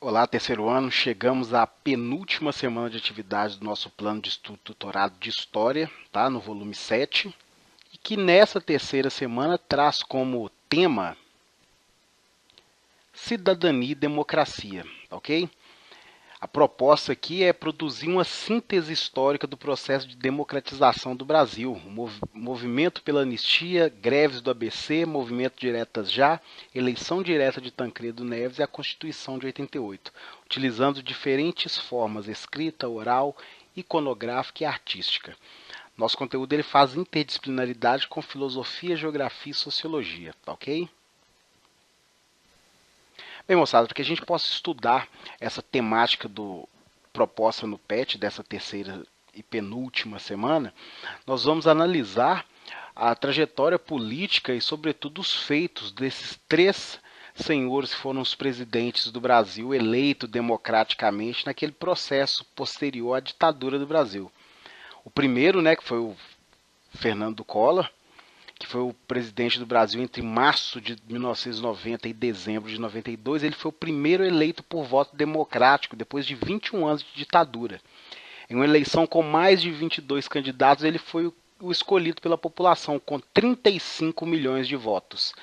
Olá, terceiro ano. Chegamos à penúltima semana de atividades do nosso plano de estudo tutorado de História, tá? No volume 7, e que nessa terceira semana traz como tema Cidadania e Democracia, ok? A proposta aqui é produzir uma síntese histórica do processo de democratização do Brasil, o movimento pela anistia, greves do ABC, movimento Diretas Já, eleição direta de Tancredo Neves e a Constituição de 88, utilizando diferentes formas, escrita, oral, iconográfica e artística. Nosso conteúdo ele faz interdisciplinaridade com filosofia, geografia e sociologia, tá ok? Bem, moçada, para que a gente possa estudar essa temática proposta no PET dessa terceira e penúltima semana, nós vamos analisar a trajetória política e, sobretudo, os feitos desses três senhores que foram os presidentes do Brasil eleitos democraticamente naquele processo posterior à ditadura do Brasil. O primeiro, que foi o Fernando Collor, que foi o presidente do Brasil entre março de 1990 e dezembro de 92, ele foi o primeiro eleito por voto democrático depois de 21 anos de ditadura. Em uma eleição com mais de 22 candidatos, ele foi o escolhido pela população, com 35 milhões de votos.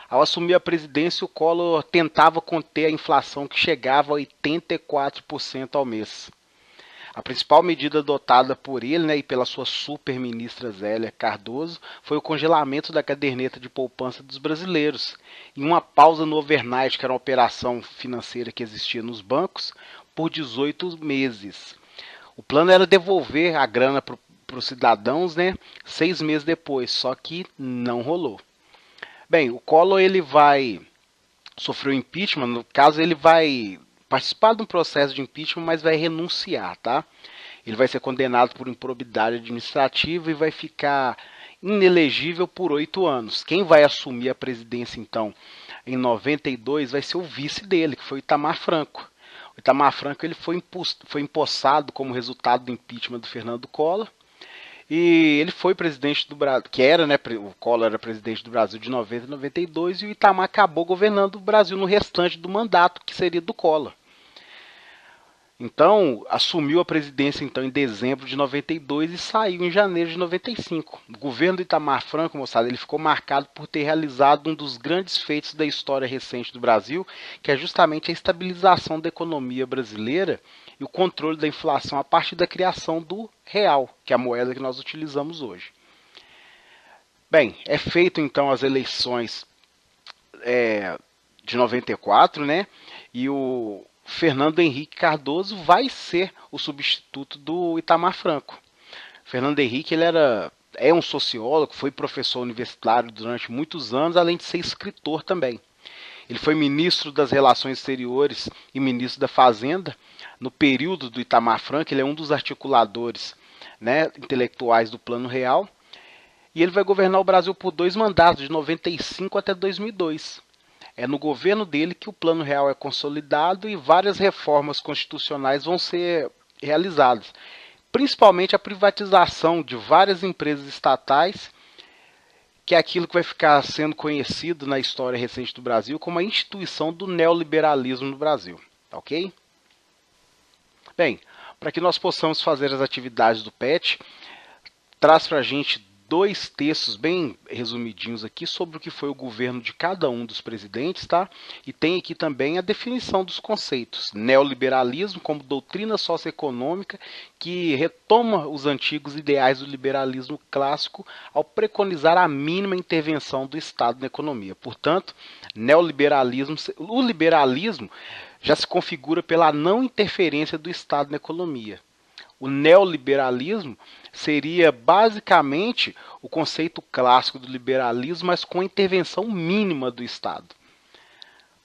Ao assumir a presidência, o Collor tentava conter a inflação que chegava a 84% ao mês. A principal medida adotada por ele, e pela sua super-ministra Zélia Cardoso, foi o congelamento da caderneta de poupança dos brasileiros, em uma pausa no overnight, que era uma operação financeira que existia nos bancos, por 18 meses. O plano era devolver a grana para os cidadãos, 6 meses depois, só que não rolou. Bem, o Collor ele vai sofrer impeachment, no caso ele vai participar de um processo de impeachment, mas vai renunciar, tá? Ele vai ser condenado por improbidade administrativa e vai ficar inelegível por 8 anos. Quem vai assumir a presidência, então, em 92, vai ser o vice dele, que foi o Itamar Franco. O Itamar Franco ele foi empossado como resultado do impeachment do Fernando Collor. E ele foi presidente do Brasil, que era, o Collor era presidente do Brasil de 90 a 92, e o Itamar acabou governando o Brasil no restante do mandato, que seria do Collor. Então, assumiu a presidência então em dezembro de 92 e saiu em janeiro de 95. O governo do Itamar Franco, moçada, ele ficou marcado por ter realizado um dos grandes feitos da história recente do Brasil, que é justamente a estabilização da economia brasileira e o controle da inflação a partir da criação do real, que é a moeda que nós utilizamos hoje. Bem, é feito então as eleições de 94, e o Fernando Henrique Cardoso vai ser o substituto do Itamar Franco. Fernando Henrique ele é um sociólogo, foi professor universitário durante muitos anos, além de ser escritor também. Ele foi ministro das Relações Exteriores e ministro da Fazenda no período do Itamar Franco. Ele é um dos articuladores, intelectuais do Plano Real. E ele vai governar o Brasil por 2 mandatos, de 95 até 2002. É no governo dele que o Plano Real é consolidado e várias reformas constitucionais vão ser realizadas. Principalmente a privatização de várias empresas estatais, que é aquilo que vai ficar sendo conhecido na história recente do Brasil como a instituição do neoliberalismo no Brasil. Ok? Bem, para que nós possamos fazer as atividades do PET, traz para a gente 2 textos bem resumidinhos aqui sobre o que foi o governo de cada um dos presidentes, tá? E tem aqui também a definição dos conceitos. Neoliberalismo como doutrina socioeconômica que retoma os antigos ideais do liberalismo clássico ao preconizar a mínima intervenção do Estado na economia. Portanto, o liberalismo já se configura pela não interferência do Estado na economia. O neoliberalismo seria basicamente o conceito clássico do liberalismo, mas com a intervenção mínima do Estado.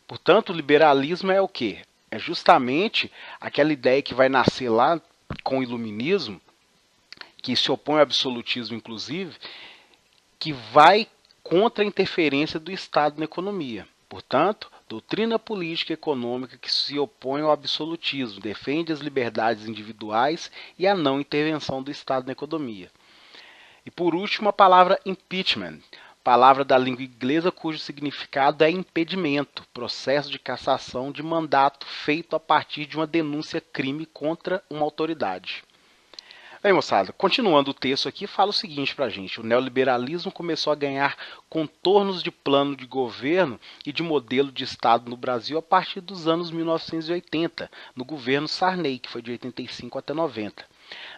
Portanto, o liberalismo é o quê? É justamente aquela ideia que vai nascer lá com o iluminismo, que se opõe ao absolutismo, inclusive, que vai contra a interferência do Estado na economia. Portanto, doutrina política e econômica que se opõe ao absolutismo, defende as liberdades individuais e a não intervenção do Estado na economia. E por último, a palavra impeachment. palavra da língua inglesa cujo significado é impedimento, processo de cassação de mandato feito a partir de uma denúncia-crime contra uma autoridade. Bem, moçada, continuando o texto aqui, fala o seguinte pra gente: o neoliberalismo começou a ganhar contornos de plano de governo e de modelo de Estado no Brasil a partir dos anos 1980, no governo Sarney, que foi de 85 até 90.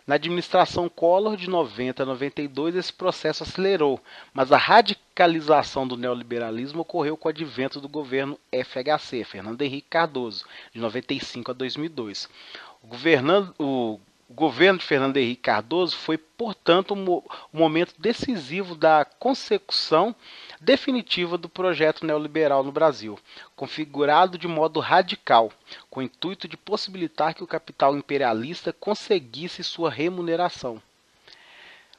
Na administração Collor, de 90 a 92, esse processo acelerou, mas a radicalização do neoliberalismo ocorreu com o advento do governo FHC, Fernando Henrique Cardoso, de 95 a 2002. O governo de Fernando Henrique Cardoso foi, portanto, o momento decisivo da consecução definitiva do projeto neoliberal no Brasil, configurado de modo radical, com o intuito de possibilitar que o capital imperialista conseguisse sua remuneração.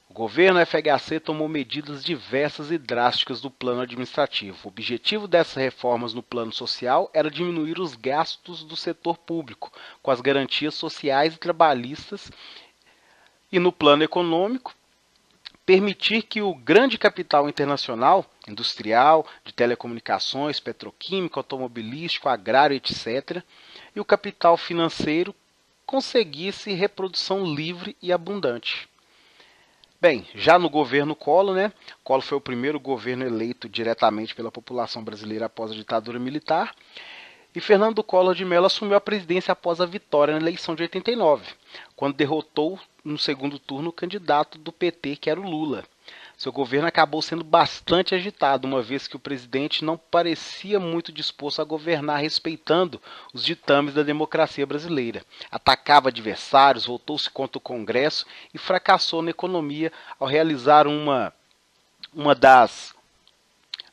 O governo FHC tomou medidas diversas e drásticas do plano administrativo. O objetivo dessas reformas no plano social era diminuir os gastos do setor público, com as garantias sociais e trabalhistas, e no plano econômico, permitir que o grande capital internacional, industrial, de telecomunicações, petroquímico, automobilístico, agrário, etc., e o capital financeiro conseguisse reprodução livre e abundante. Bem, já no governo Collor, Collor foi o primeiro governo eleito diretamente pela população brasileira após a ditadura militar, e Fernando Collor de Mello assumiu a presidência após a vitória na eleição de 89, quando derrotou no segundo turno o candidato do PT, que era o Lula. Seu governo acabou sendo bastante agitado, uma vez que o presidente não parecia muito disposto a governar respeitando os ditames da democracia brasileira. Atacava adversários, voltou-se contra o Congresso e fracassou na economia ao realizar uma das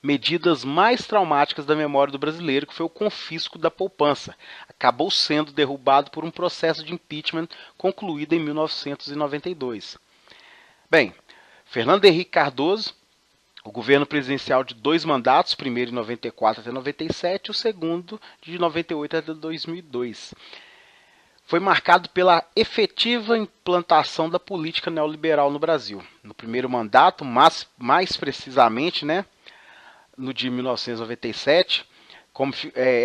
medidas mais traumáticas da memória do brasileiro, que foi o confisco da poupança. Acabou sendo derrubado por um processo de impeachment concluído em 1992. Bem, Fernando Henrique Cardoso, o governo presidencial de 2 mandatos, o primeiro em 94 até 97, o segundo de 98 até 2002. Foi marcado pela efetiva implantação da política neoliberal no Brasil. No primeiro mandato, mais precisamente, no de 1997,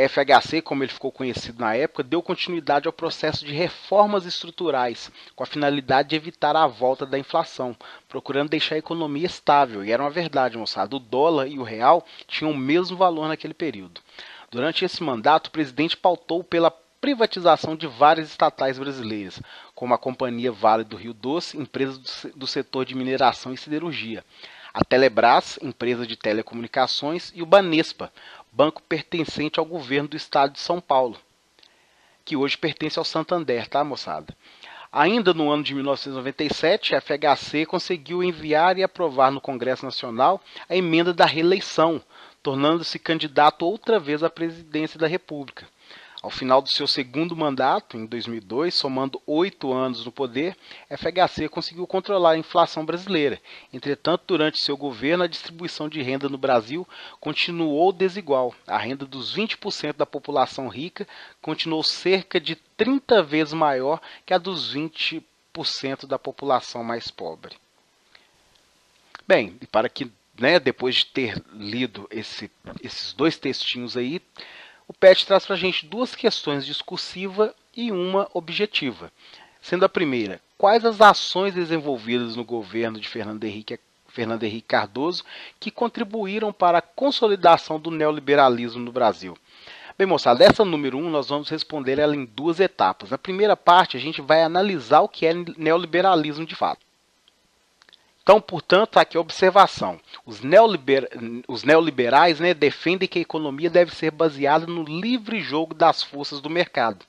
FHC, como ele ficou conhecido na época, deu continuidade ao processo de reformas estruturais, com a finalidade de evitar a volta da inflação, procurando deixar a economia estável. E era uma verdade, moçada, o dólar e o real tinham o mesmo valor naquele período. Durante esse mandato, o presidente pautou pela privatização de várias estatais brasileiras, como a Companhia Vale do Rio Doce, empresa do setor de mineração e siderurgia, a Telebrás, empresa de telecomunicações, e o Banespa, banco pertencente ao governo do estado de São Paulo, que hoje pertence ao Santander, tá, moçada? Ainda no ano de 1997, a FHC conseguiu enviar e aprovar no Congresso Nacional a emenda da reeleição, tornando-se candidato outra vez à presidência da República. Ao final do seu segundo mandato, em 2002, somando 8 anos no poder, a FHC conseguiu controlar a inflação brasileira. Entretanto, durante seu governo, a distribuição de renda no Brasil continuou desigual. A renda dos 20% da população rica continuou cerca de 30 vezes maior que a dos 20% da população mais pobre. Bem, e para que, depois de ter lido esses 2 textinhos aí, o PET traz para a gente 2 questões discursivas e uma objetiva. Sendo a primeira, quais as ações desenvolvidas no governo de Fernando Henrique Cardoso que contribuíram para a consolidação do neoliberalismo no Brasil? Bem, moçada, essa número 1 nós vamos responder ela em 2 etapas. Na primeira parte, a gente vai analisar o que é neoliberalismo de fato. Então, portanto, aqui a observação. Os neoliberais defendem que a economia deve ser baseada no livre jogo das forças do mercado.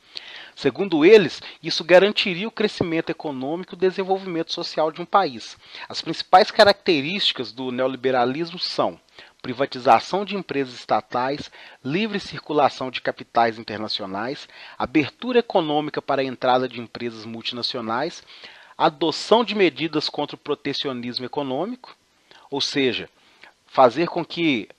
Segundo eles, isso garantiria o crescimento econômico e o desenvolvimento social de um país. As principais características do neoliberalismo são privatização de empresas estatais, livre circulação de capitais internacionais, abertura econômica para a entrada de empresas multinacionais, adoção de medidas contra o protecionismo econômico, ou seja, fazer com que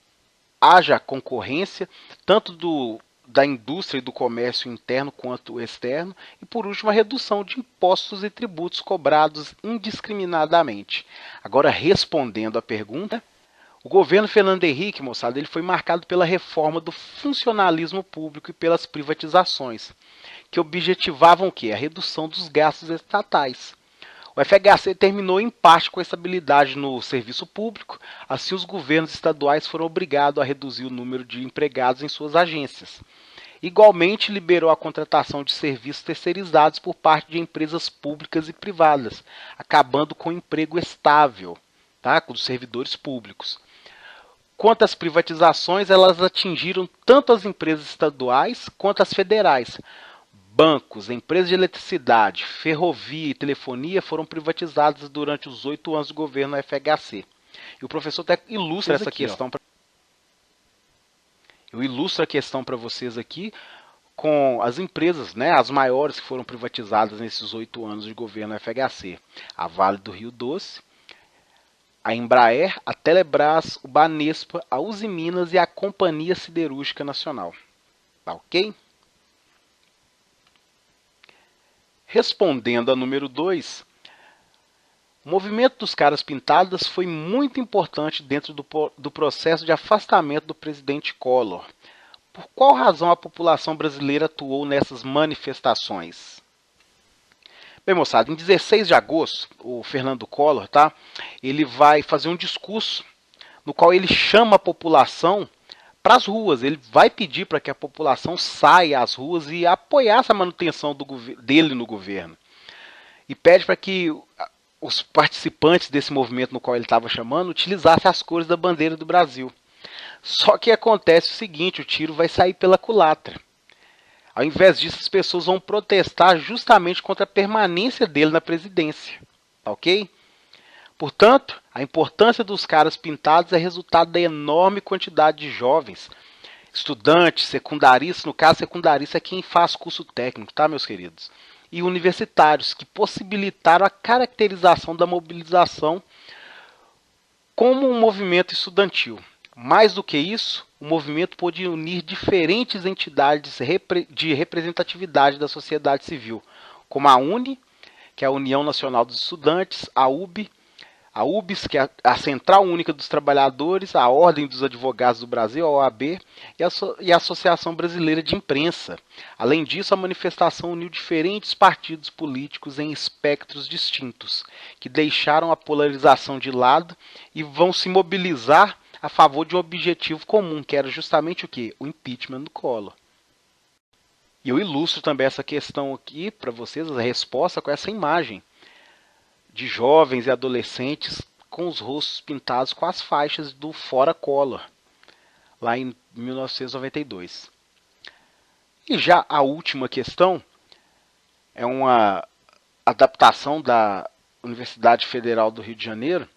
haja concorrência tanto da indústria e do comércio interno quanto externo, e por último a redução de impostos e tributos cobrados indiscriminadamente. Agora, respondendo à pergunta, O governo Fernando Henrique, moçada, ele foi marcado pela reforma do funcionalismo público e pelas privatizações, que objetivavam o quê? A redução dos gastos estatais. O FHC terminou em parte com a estabilidade no serviço público, assim os governos estaduais foram obrigados a reduzir o número de empregados em suas agências. Igualmente, liberou a contratação de serviços terceirizados por parte de empresas públicas e privadas, acabando com o emprego estável, tá, com os servidores públicos. Quanto às privatizações, elas atingiram tanto as empresas estaduais quanto as federais. Bancos, empresas de eletricidade, ferrovia e telefonia foram privatizadas durante os 8 anos do governo FHC. E o professor até ilustra essa questão. Eu ilustro a questão para vocês aqui com as empresas, né, as maiores que foram privatizadas nesses 8 anos de governo FHC. A Vale do Rio Doce, a Embraer, a Telebrás, o Banespa, a Uzi Minas e a Companhia Siderúrgica Nacional. Tá ok? Respondendo a número 2, o movimento dos caras pintadas foi muito importante dentro do processo de afastamento do presidente Collor. Por qual razão a população brasileira atuou nessas manifestações? Bem, moçada, em 16 de agosto, o Fernando Collor, tá, ele vai fazer um discurso no qual ele chama a população para as ruas. Ele vai pedir para que a população saia às ruas e apoiar essa manutenção dele no governo. E pede para que os participantes desse movimento no qual ele estava chamando utilizassem as cores da bandeira do Brasil. Só que acontece o seguinte, o tiro vai sair pela culatra. Ao invés disso, as pessoas vão protestar justamente contra a permanência dele na presidência. Ok? Portanto, a importância dos caras pintados é resultado da enorme quantidade de jovens, estudantes, secundaristas, no caso secundarista é quem faz curso técnico, tá, meus queridos? E universitários, que possibilitaram a caracterização da mobilização como um movimento estudantil. Mais do que isso, o movimento pôde unir diferentes entidades de representatividade da sociedade civil, como a UNE, que é a União Nacional dos Estudantes, a UBS, que é a Central Única dos Trabalhadores, a Ordem dos Advogados do Brasil, a OAB, e a Associação Brasileira de Imprensa. Além disso, a manifestação uniu diferentes partidos políticos em espectros distintos, que deixaram a polarização de lado e vão se mobilizar a favor de um objetivo comum, que era justamente o quê? O impeachment do Collor. E eu ilustro também essa questão aqui para vocês, a resposta com essa imagem de jovens e adolescentes com os rostos pintados com as faixas do Fora Collor, lá em 1992. E já a última questão é uma adaptação da Universidade Federal do Rio de Janeiro,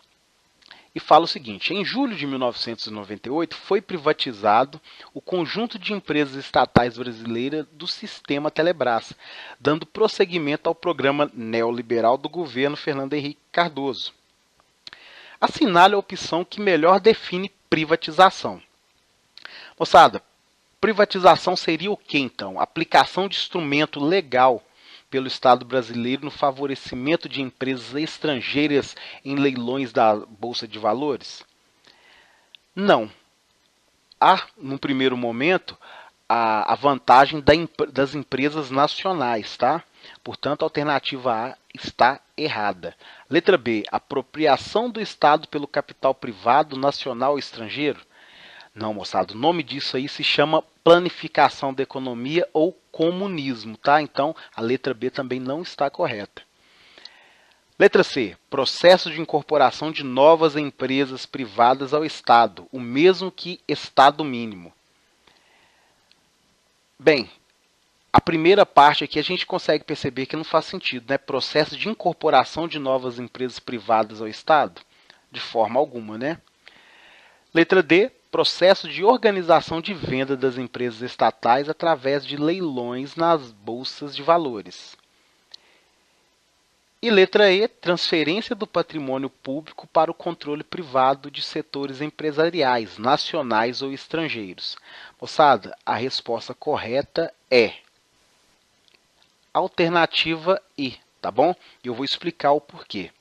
e fala o seguinte: em julho de 1998 foi privatizado o conjunto de empresas estatais brasileiras do sistema Telebrás, dando prosseguimento ao programa neoliberal do governo Fernando Henrique Cardoso. Assinale a opção que melhor define privatização. Moçada, privatização seria o que então? Aplicação de instrumento legal pelo Estado brasileiro no favorecimento de empresas estrangeiras em leilões da Bolsa de Valores? Não. Há, num primeiro momento, a vantagem das empresas nacionais, tá? Portanto, a alternativa A está errada. Letra B, apropriação do Estado pelo capital privado, nacional ou estrangeiro? Não, moçada, o nome disso aí se chama planificação da economia ou comunismo, tá? Então, a letra B também não está correta. Letra C, processo de incorporação de novas empresas privadas ao Estado, o mesmo que Estado mínimo. Bem, a primeira parte aqui a gente consegue perceber que não faz sentido, né? Processo de incorporação de novas empresas privadas ao Estado? De forma alguma, né? Letra D, processo de organização de venda das empresas estatais através de leilões nas bolsas de valores. E letra E, transferência do patrimônio público para o controle privado de setores empresariais, nacionais ou estrangeiros. Moçada, a resposta correta é alternativa I, tá bom? E eu vou explicar o porquê.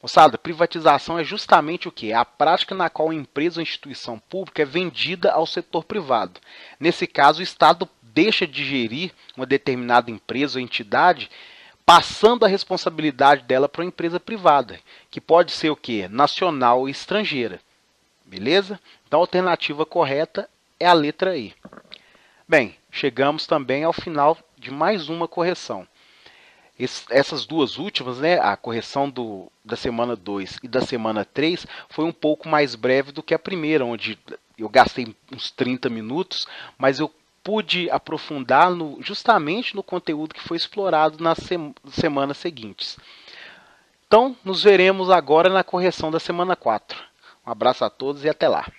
Moçada, privatização é justamente o que? É a prática na qual a empresa ou instituição pública é vendida ao setor privado. Nesse caso, o Estado deixa de gerir uma determinada empresa ou entidade, passando a responsabilidade dela para uma empresa privada, que pode ser o que? Nacional ou estrangeira. Beleza? Então a alternativa correta é a letra E. Bem, chegamos também ao final de mais uma correção. Essas duas últimas, né, a correção da semana 2 e da semana 3, foi um pouco mais breve do que a primeira, onde eu gastei uns 30 minutos, mas eu pude aprofundar justamente no conteúdo que foi explorado nas semanas seguintes. Então, nos veremos agora na correção da semana 4. Um abraço a todos e até lá.